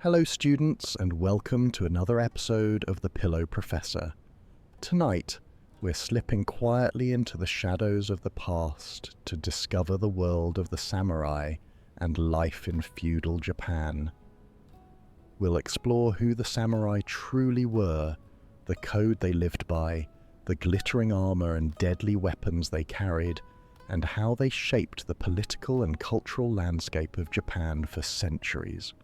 Hello students, and welcome to another episode of The Pillow Professor. Tonight, we're slipping quietly into the shadows of the past to discover the world of the samurai and life in feudal Japan. We'll explore who the samurai truly were, the code they lived by, the glittering armor and deadly weapons they carried, and how they shaped the political and cultural landscape of Japan for centuries.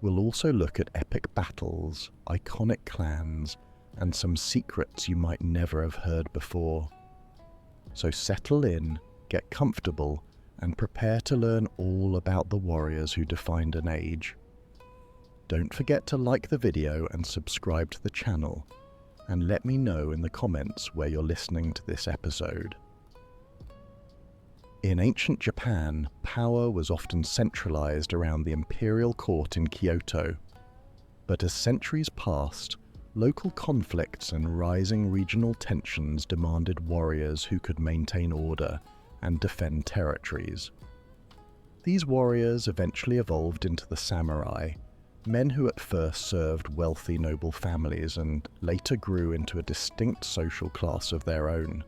We'll also look at epic battles, iconic clans, and some secrets you might never have heard before. So settle in, get comfortable, and prepare to learn all about the warriors who defined an age. Don't forget to like the video and subscribe to the channel, and let me know in the comments where you're listening to this episode. In ancient Japan, power was often centralized around the imperial court in Kyoto. But as centuries passed, local conflicts and rising regional tensions demanded warriors who could maintain order and defend territories. These warriors eventually evolved into the samurai, men who at first served wealthy noble families and later grew into a distinct social class of their own.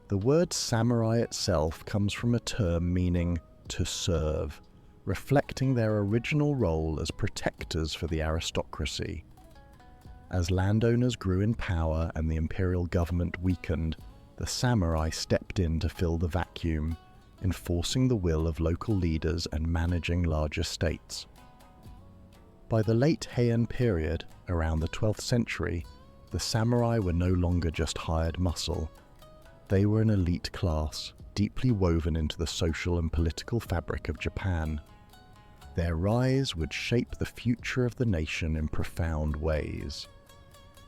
The word samurai itself comes from a term meaning to serve, reflecting their original role as protectors for the aristocracy. As landowners grew in power and the imperial government weakened, the samurai stepped in to fill the vacuum, enforcing the will of local leaders and managing large estates. By the late Heian period, around the 12th century, the samurai were no longer just hired muscle. They were an elite class, deeply woven into the social and political fabric of Japan. Their rise would shape the future of the nation in profound ways.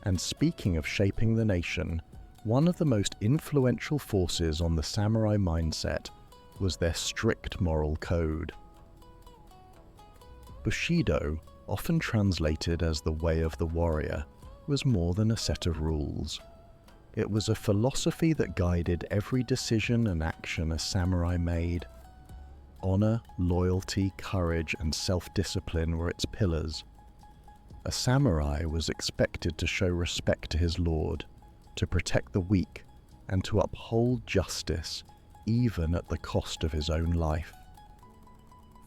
And speaking of shaping the nation, one of the most influential forces on the samurai mindset was their strict moral code. Bushido, often translated as the way of the warrior, was more than a set of rules. It was a philosophy that guided every decision and action a samurai made. Honor, loyalty, courage, and self-discipline were its pillars. A samurai was expected to show respect to his lord, to protect the weak, and to uphold justice, even at the cost of his own life.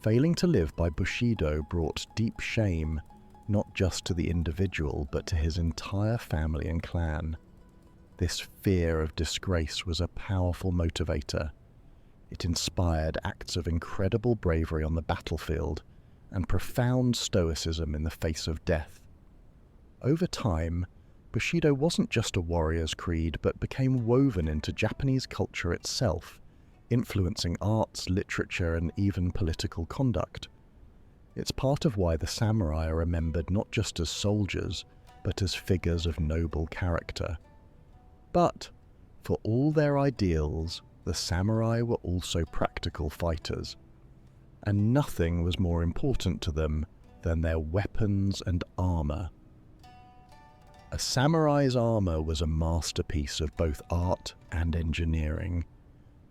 Failing to live by Bushido brought deep shame, not just to the individual, but to his entire family and clan. This fear of disgrace was a powerful motivator. It inspired acts of incredible bravery on the battlefield and profound stoicism in the face of death. Over time, Bushido wasn't just a warrior's creed, but became woven into Japanese culture itself, influencing arts, literature, and even political conduct. It's part of why the samurai are remembered not just as soldiers, but as figures of noble character. But, for all their ideals, the samurai were also practical fighters, and nothing was more important to them than their weapons and armor. A samurai's armor was a masterpiece of both art and engineering.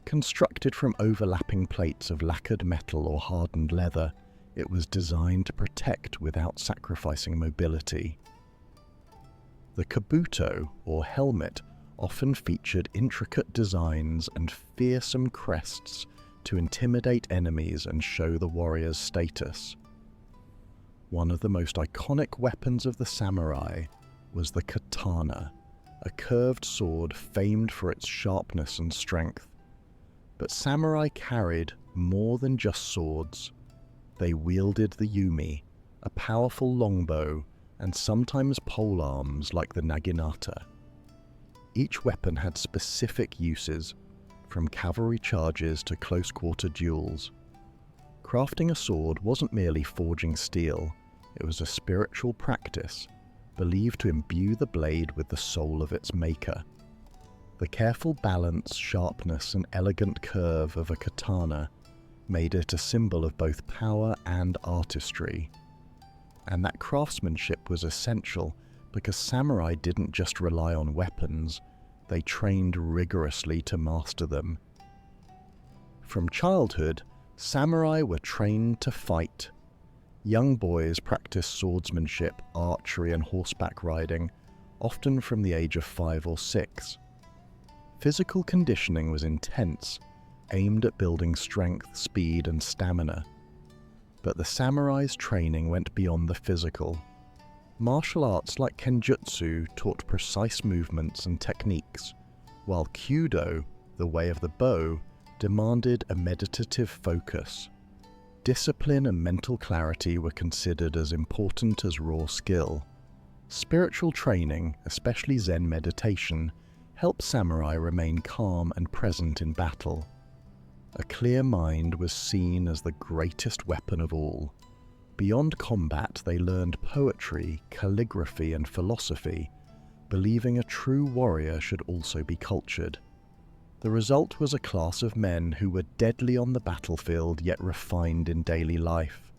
Constructed from overlapping plates of lacquered metal or hardened leather, it was designed to protect without sacrificing mobility. The kabuto, or helmet, often featured intricate designs and fearsome crests to intimidate enemies and show the warrior's status. One of the most iconic weapons of the samurai was the katana, a curved sword famed for its sharpness and strength. But samurai carried more than just swords. They wielded the yumi, a powerful longbow, and sometimes polearms like the naginata. Each weapon had specific uses, from cavalry charges to close-quarter duels. Crafting a sword wasn't merely forging steel, it was a spiritual practice, believed to imbue the blade with the soul of its maker. The careful balance, sharpness, and elegant curve of a katana made it a symbol of both power and artistry. And that craftsmanship was essential because samurai didn't just rely on weapons, they trained rigorously to master them. From childhood, samurai were trained to fight. Young boys practiced swordsmanship, archery, and horseback riding, often from the age of 5 or 6. Physical conditioning was intense, aimed at building strength, speed, and stamina. But the samurai's training went beyond the physical. Martial arts like kenjutsu taught precise movements and techniques, while kyudo, the way of the bow, demanded a meditative focus. Discipline and mental clarity were considered as important as raw skill. Spiritual training, especially Zen meditation, helped samurai remain calm and present in battle. A clear mind was seen as the greatest weapon of all. Beyond combat, they learned poetry, calligraphy, and philosophy, believing a true warrior should also be cultured. The result was a class of men who were deadly on the battlefield yet refined in daily life.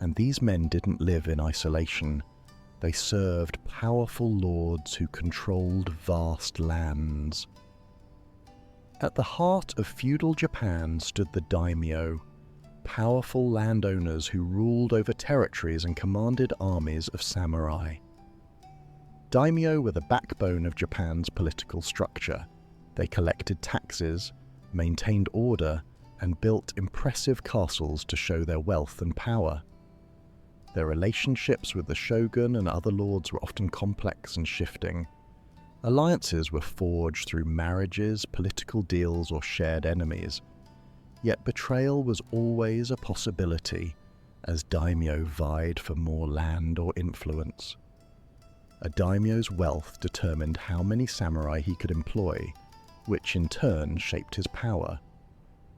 And these men didn't live in isolation. They served powerful lords who controlled vast lands. At the heart of feudal Japan stood the Daimyo, powerful landowners who ruled over territories and commanded armies of samurai. Daimyo were the backbone of Japan's political structure. They collected taxes, maintained order, and built impressive castles to show their wealth and power. Their relationships with the shogun and other lords were often complex and shifting. Alliances were forged through marriages, political deals, or shared enemies. Yet betrayal was always a possibility, as daimyo vied for more land or influence. A daimyo's wealth determined how many samurai he could employ, which in turn shaped his power.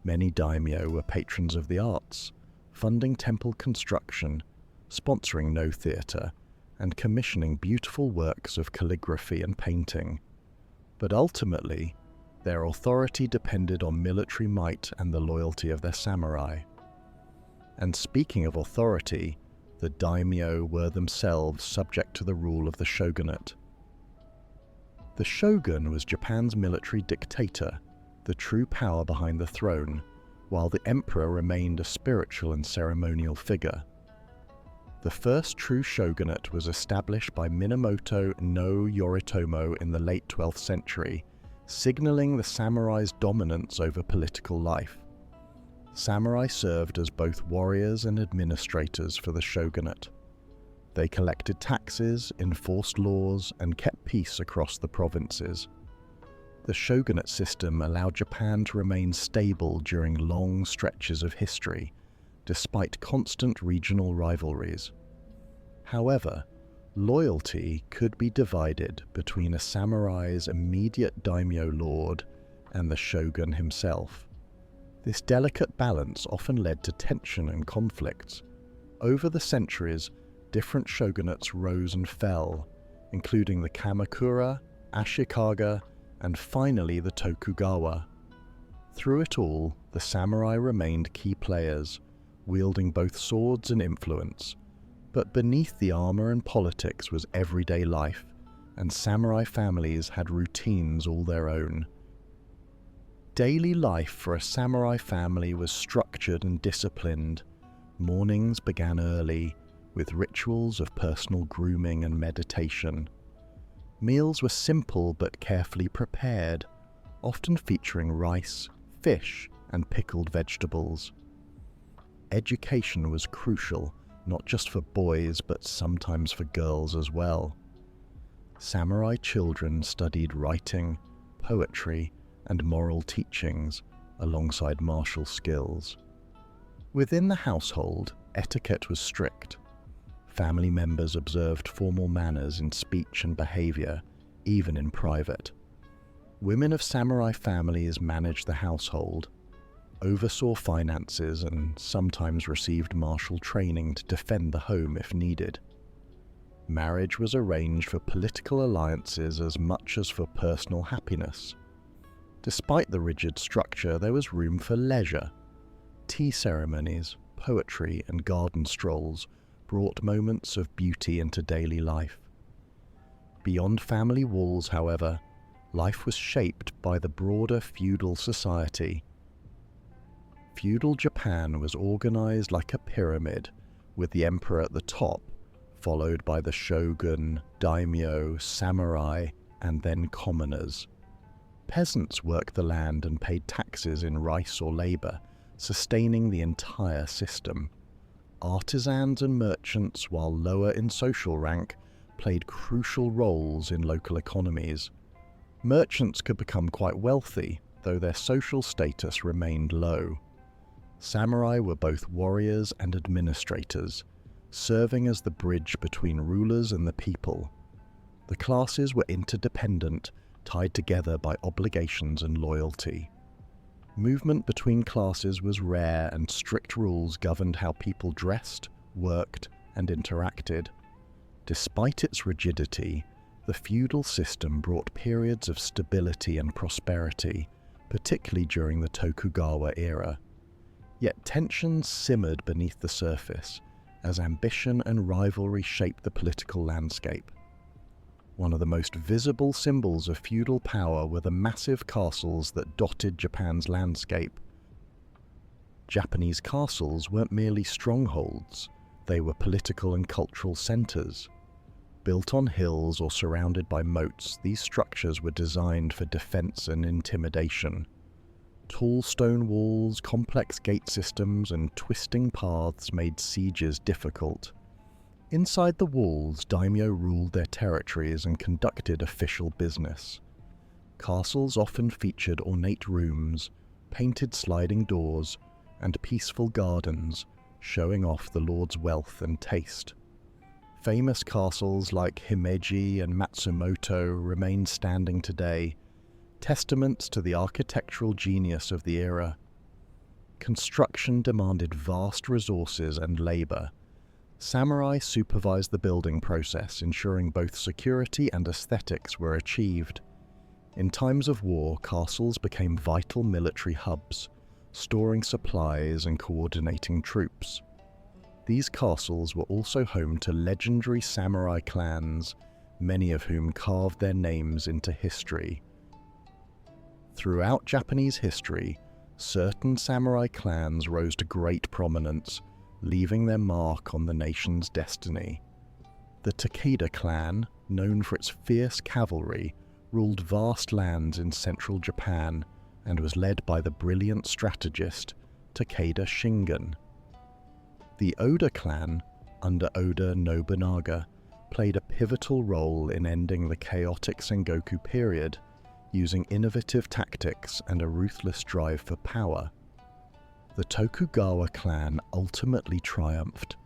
Many daimyo were patrons of the arts, funding temple construction, sponsoring no theatre, and commissioning beautiful works of calligraphy and painting. But ultimately, their authority depended on military might and the loyalty of their samurai. And speaking of authority, the daimyo were themselves subject to the rule of the shogunate. The shogun was Japan's military dictator, the true power behind the throne, while the emperor remained a spiritual and ceremonial figure. The first true shogunate was established by Minamoto no Yoritomo in the late 12th century, signaling the samurai's dominance over political life. Samurai served as both warriors and administrators for the shogunate. They collected taxes, enforced laws, and kept peace across the provinces. The shogunate system allowed Japan to remain stable during long stretches of history, despite constant regional rivalries. However, loyalty could be divided between a samurai's immediate daimyo lord and the shogun himself. This delicate balance often led to tension and conflicts. Over the centuries, different shogunates rose and fell, including the Kamakura, Ashikaga, and finally the Tokugawa. Through it all, the samurai remained key players, wielding both swords and influence. But beneath the armor and politics was everyday life, and samurai families had routines all their own. Daily life for a samurai family was structured and disciplined. Mornings began early, with rituals of personal grooming and meditation. Meals were simple but carefully prepared, often featuring rice, fish, and pickled vegetables. Education was crucial, not just for boys but sometimes for girls as well. Samurai children studied writing, poetry, and moral teachings alongside martial skills. Within the household, etiquette was strict. Family members observed formal manners in speech and behavior, even in private. Women of samurai families managed the household, oversaw finances, and sometimes received martial training to defend the home if needed. Marriage was arranged for political alliances as much as for personal happiness. Despite the rigid structure, there was room for leisure. Tea ceremonies, poetry, and garden strolls brought moments of beauty into daily life. Beyond family walls, however, life was shaped by the broader feudal society. Feudal Japan was organized like a pyramid, with the emperor at the top, followed by the shogun, daimyo, samurai, and then commoners. Peasants worked the land and paid taxes in rice or labor, sustaining the entire system. Artisans and merchants, while lower in social rank, played crucial roles in local economies. Merchants could become quite wealthy, though their social status remained low. Samurai were both warriors and administrators, serving as the bridge between rulers and the people. The classes were interdependent, tied together by obligations and loyalty. Movement between classes was rare, and strict rules governed how people dressed, worked, and interacted. Despite its rigidity, the feudal system brought periods of stability and prosperity, particularly during the Tokugawa era. Yet tensions simmered beneath the surface, as ambition and rivalry shaped the political landscape. One of the most visible symbols of feudal power were the massive castles that dotted Japan's landscape. Japanese castles weren't merely strongholds, they were political and cultural centers. Built on hills or surrounded by moats, these structures were designed for defense and intimidation. Tall stone walls, complex gate systems, and twisting paths made sieges difficult. Inside the walls, daimyo ruled their territories and conducted official business. Castles often featured ornate rooms, painted sliding doors, and peaceful gardens, showing off the lord's wealth and taste. Famous castles like Himeji and Matsumoto remain standing today, testaments to the architectural genius of the era. Construction demanded vast resources and labor. Samurai supervised the building process, ensuring both security and aesthetics were achieved. In times of war, castles became vital military hubs, storing supplies and coordinating troops. These castles were also home to legendary samurai clans, many of whom carved their names into history. Throughout Japanese history, certain samurai clans rose to great prominence, leaving their mark on the nation's destiny. The Takeda clan, known for its fierce cavalry, ruled vast lands in central Japan and was led by the brilliant strategist Takeda Shingen. The Oda clan, under Oda Nobunaga, played a pivotal role in ending the chaotic Sengoku period, using innovative tactics and a ruthless drive for power. The Tokugawa clan ultimately triumphed,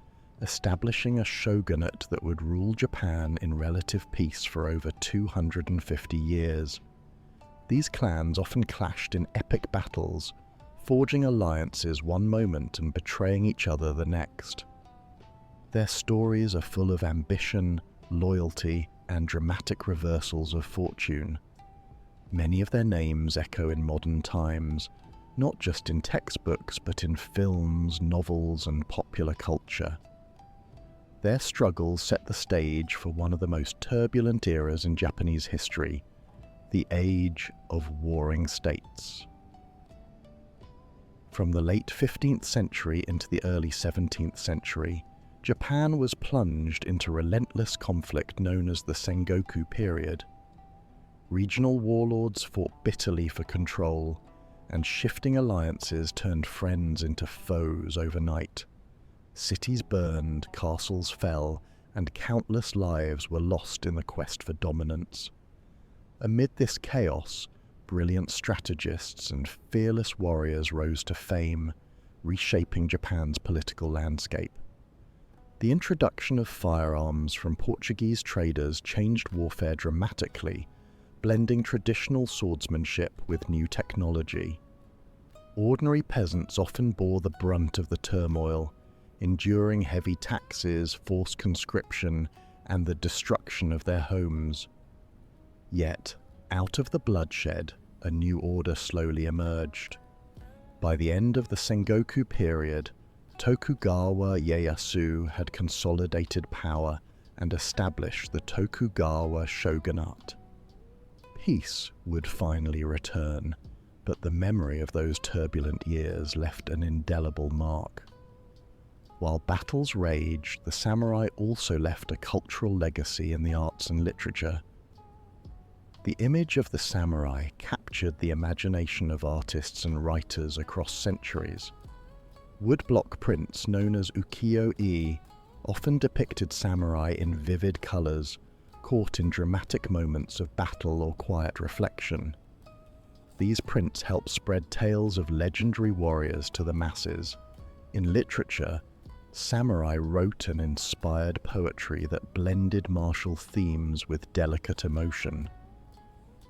establishing a shogunate that would rule Japan in relative peace for over 250 years. These clans often clashed in epic battles, forging alliances one moment and betraying each other the next. Their stories are full of ambition, loyalty, and dramatic reversals of fortune. Many of their names echo in modern times, not just in textbooks but in films, novels, and popular culture. Their struggles set the stage for one of the most turbulent eras in Japanese history, the Age of Warring States. From the late 15th century into the early 17th century, Japan was plunged into relentless conflict known as the Sengoku Period. Regional warlords fought bitterly for control, and shifting alliances turned friends into foes overnight. Cities burned, castles fell, and countless lives were lost in the quest for dominance. Amid this chaos, brilliant strategists and fearless warriors rose to fame, reshaping Japan's political landscape. The introduction of firearms from Portuguese traders changed warfare dramatically, blending traditional swordsmanship with new technology. Ordinary peasants often bore the brunt of the turmoil, enduring heavy taxes, forced conscription, and the destruction of their homes. Yet, out of the bloodshed, a new order slowly emerged. By the end of the Sengoku period, Tokugawa Ieyasu had consolidated power and established the Tokugawa shogunate. Peace would finally return, but the memory of those turbulent years left an indelible mark. While battles raged, the samurai also left a cultural legacy in the arts and literature. The image of the samurai captured the imagination of artists and writers across centuries. Woodblock prints known as ukiyo-e often depicted samurai in vivid colours, caught in dramatic moments of battle or quiet reflection. These prints help spread tales of legendary warriors to the masses. In literature, samurai wrote and inspired poetry that blended martial themes with delicate emotion.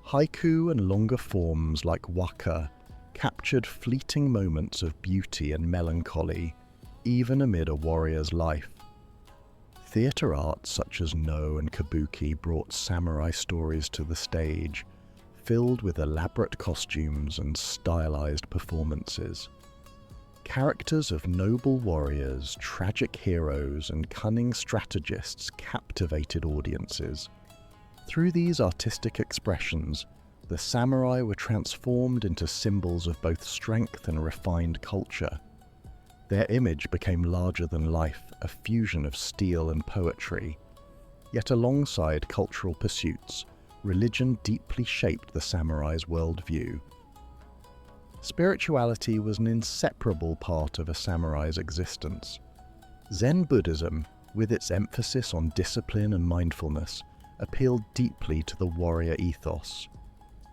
Haiku and longer forms like waka captured fleeting moments of beauty and melancholy, even amid a warrior's life. Theatre arts such as no and kabuki brought samurai stories to the stage, filled with elaborate costumes and stylized performances. Characters of noble warriors, tragic heroes, and cunning strategists captivated audiences. Through these artistic expressions, the samurai were transformed into symbols of both strength and refined culture. Their image became larger than life, a fusion of steel and poetry. Yet alongside cultural pursuits, religion deeply shaped the samurai's worldview. Spirituality was an inseparable part of a samurai's existence. Zen Buddhism, with its emphasis on discipline and mindfulness, appealed deeply to the warrior ethos.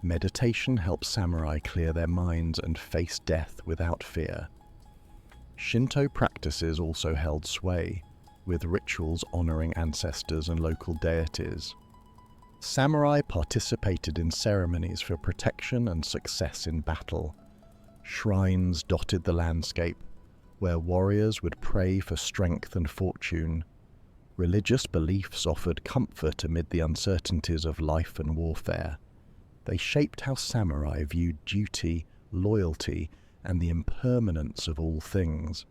Meditation helped samurai clear their minds and face death without fear. Shinto practices also held sway, with rituals honoring ancestors and local deities. Samurai participated in ceremonies for protection and success in battle. Shrines dotted the landscape, where warriors would pray for strength and fortune. Religious beliefs offered comfort amid the uncertainties of life and warfare. They shaped how samurai viewed duty, loyalty, and the impermanence of all things.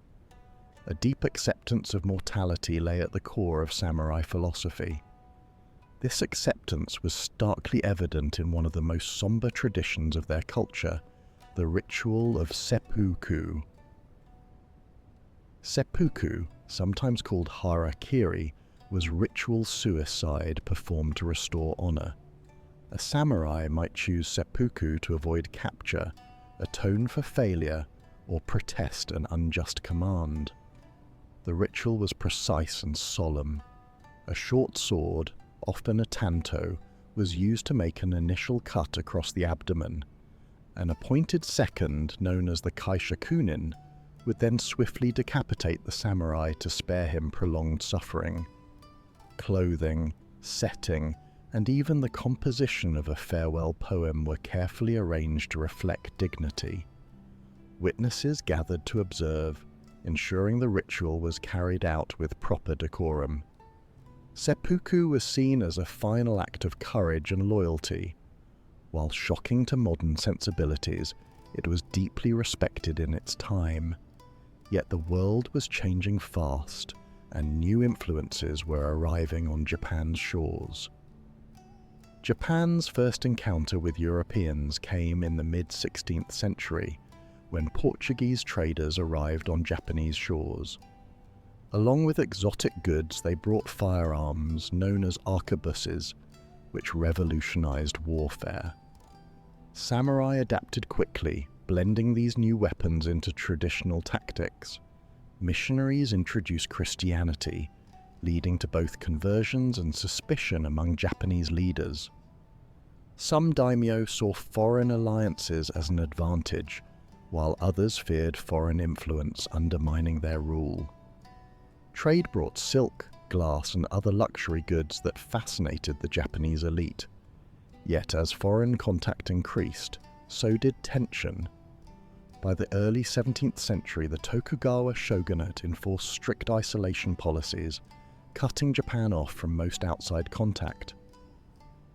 A deep acceptance of mortality lay at the core of samurai philosophy. This acceptance was starkly evident in one of the most somber traditions of their culture, the ritual of seppuku. Seppuku, sometimes called harakiri, was ritual suicide performed to restore honor. A samurai might choose seppuku to avoid capture, atone for failure, or protest an unjust command. The ritual was precise and solemn. A short sword, often a tanto, was used to make an initial cut across the abdomen. An appointed second, known as the kaishakunin, would then swiftly decapitate the samurai to spare him prolonged suffering. Clothing, setting, and even the composition of a farewell poem were carefully arranged to reflect dignity. Witnesses gathered to observe, ensuring the ritual was carried out with proper decorum. Seppuku was seen as a final act of courage and loyalty. While shocking to modern sensibilities, it was deeply respected in its time. Yet the world was changing fast, and new influences were arriving on Japan's shores. Japan's first encounter with Europeans came in the mid-16th century, when Portuguese traders arrived on Japanese shores. Along with exotic goods, they brought firearms known as arquebuses, which revolutionized warfare. Samurai adapted quickly, blending these new weapons into traditional tactics. Missionaries introduced Christianity, leading to both conversions and suspicion among Japanese leaders. Some daimyo saw foreign alliances as an advantage, while others feared foreign influence undermining their rule. Trade brought silk, glass, and other luxury goods that fascinated the Japanese elite. Yet as foreign contact increased, so did tension. By the early 17th century, the Tokugawa Shogunate enforced strict isolation policies, cutting Japan off from most outside contact.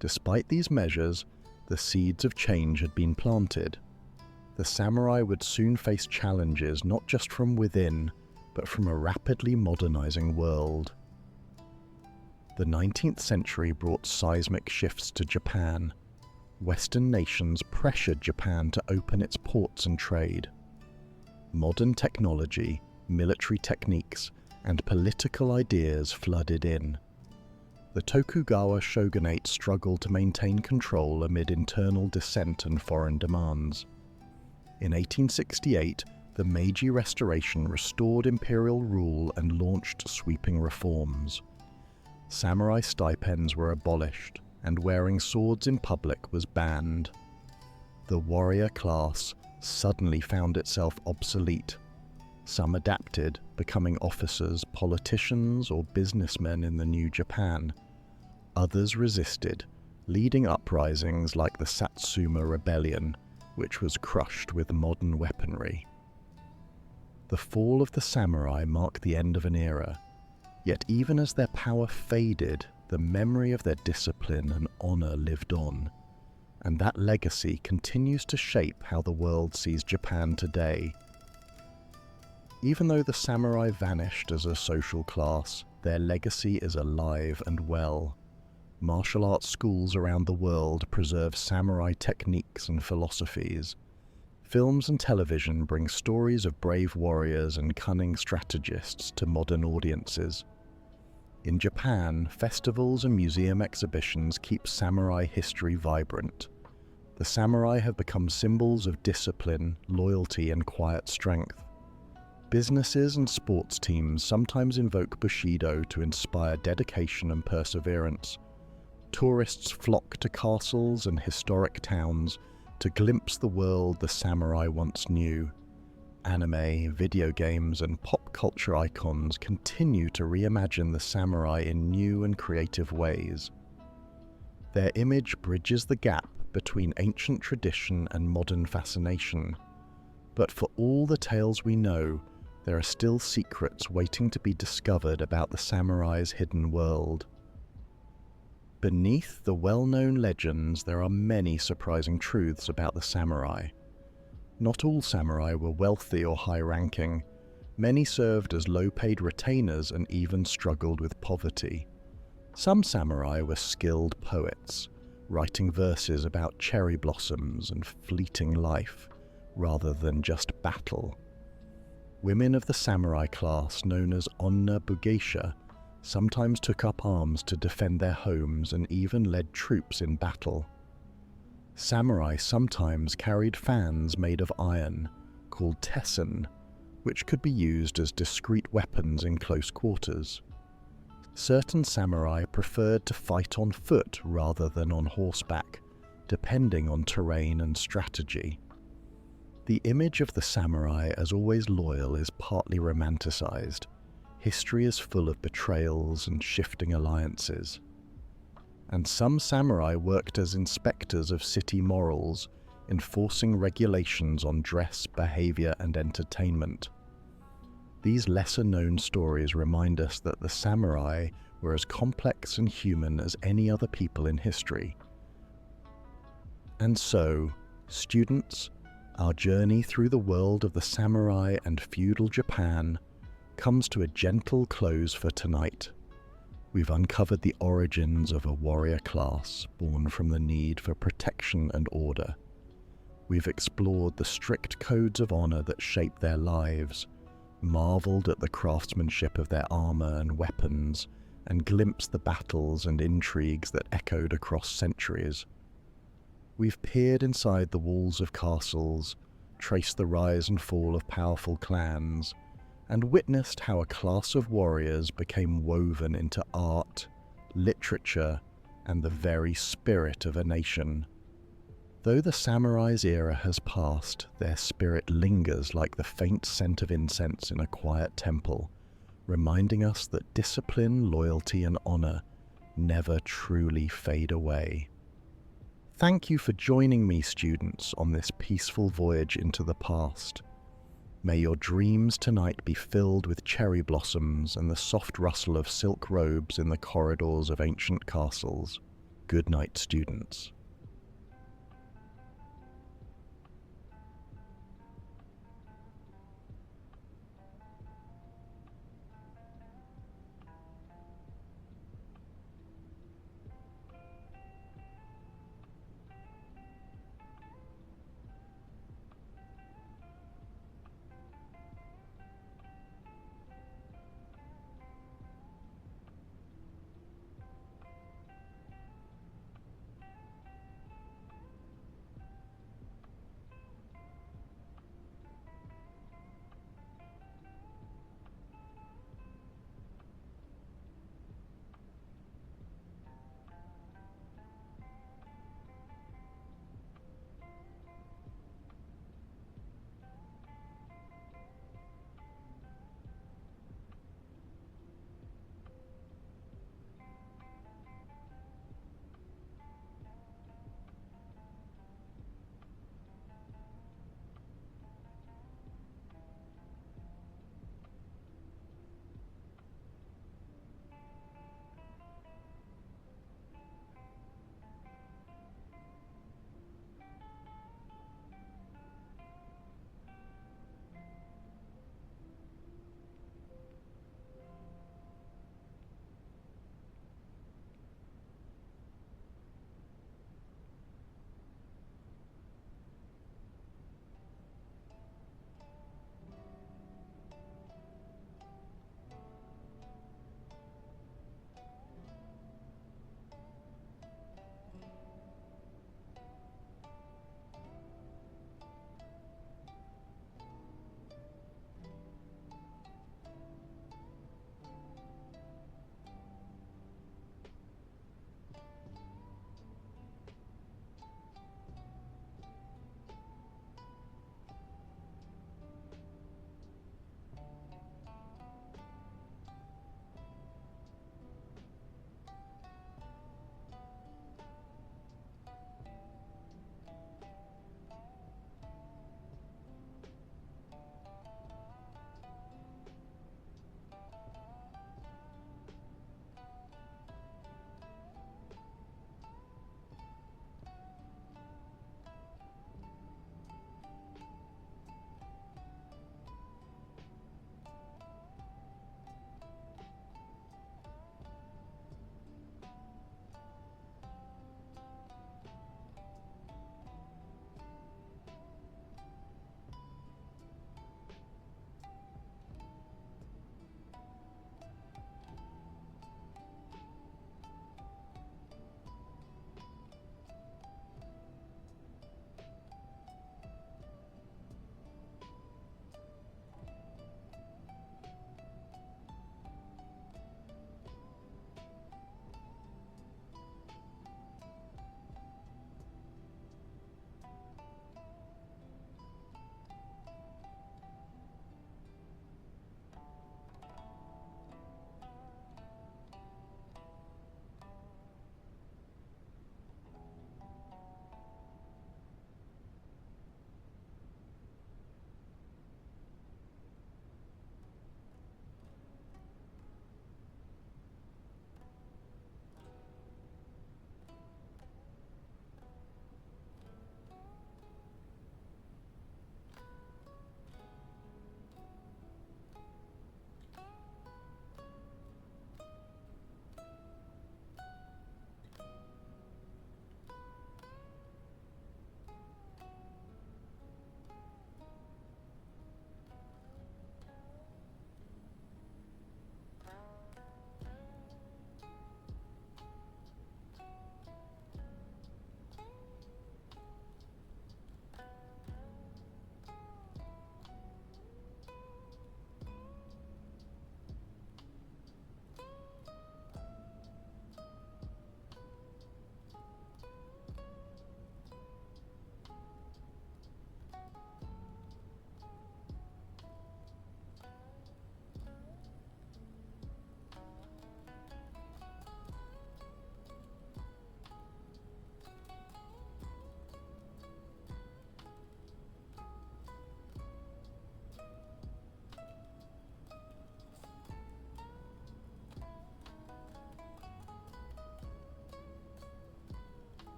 Despite these measures, the seeds of change had been planted. The samurai would soon face challenges not just from within, but from a rapidly modernizing world. The 19th century brought seismic shifts to Japan. Western nations pressured Japan to open its ports and trade. Modern technology, military techniques, and political ideas flooded in. The Tokugawa shogunate struggled to maintain control amid internal dissent and foreign demands. In 1868, the Meiji Restoration restored imperial rule and launched sweeping reforms. Samurai stipends were abolished, and wearing swords in public was banned. The warrior class suddenly found itself obsolete. Some adapted, becoming officers, politicians, or businessmen in the new Japan. Others resisted, leading uprisings like the Satsuma Rebellion, which was crushed with modern weaponry. The fall of the samurai marked the end of an era, yet even as their power faded, the memory of their discipline and honor lived on, and that legacy continues to shape how the world sees Japan today. Even though the samurai vanished as a social class, their legacy is alive and well. Martial arts schools around the world preserve samurai techniques and philosophies. Films and television bring stories of brave warriors and cunning strategists to modern audiences. In Japan, festivals and museum exhibitions keep samurai history vibrant. The samurai have become symbols of discipline, loyalty, and quiet strength. Businesses and sports teams sometimes invoke Bushido to inspire dedication and perseverance. Tourists flock to castles and historic towns to glimpse the world the samurai once knew. Anime, video games, and pop culture icons continue to reimagine the samurai in new and creative ways. Their image bridges the gap between ancient tradition and modern fascination. But for all the tales we know, there are still secrets waiting to be discovered about the samurai's hidden world. Beneath the well-known legends, there are many surprising truths about the samurai. Not all samurai were wealthy or high-ranking. Many served as low-paid retainers and even struggled with poverty. Some samurai were skilled poets, writing verses about cherry blossoms and fleeting life, rather than just battle. Women of the samurai class, known as onna bugeisha, sometimes took up arms to defend their homes and even led troops in battle. Samurai sometimes carried fans made of iron, called tessen, which could be used as discreet weapons in close quarters. Certain samurai preferred to fight on foot rather than on horseback, depending on terrain and strategy. The image of the samurai as always loyal is partly romanticized. History is full of betrayals and shifting alliances. And some samurai worked as inspectors of city morals, enforcing regulations on dress, behavior, and entertainment. These lesser-known stories remind us that the samurai were as complex and human as any other people in history. And so, students, our journey through the world of the samurai and feudal Japan comes to a gentle close for tonight. We've uncovered the origins of a warrior class born from the need for protection and order. We've explored the strict codes of honor that shape their lives, marveled at the craftsmanship of their armor and weapons, and glimpsed the battles and intrigues that echoed across centuries. We've peered inside the walls of castles, traced the rise and fall of powerful clans, and witnessed how a class of warriors became woven into art, literature, and the very spirit of a nation. Though the samurai's era has passed, their spirit lingers like the faint scent of incense in a quiet temple, reminding us that discipline, loyalty, and honor never truly fade away. Thank you for joining me, students, on this peaceful voyage into the past. May your dreams tonight be filled with cherry blossoms and the soft rustle of silk robes in the corridors of ancient castles. Good night, students.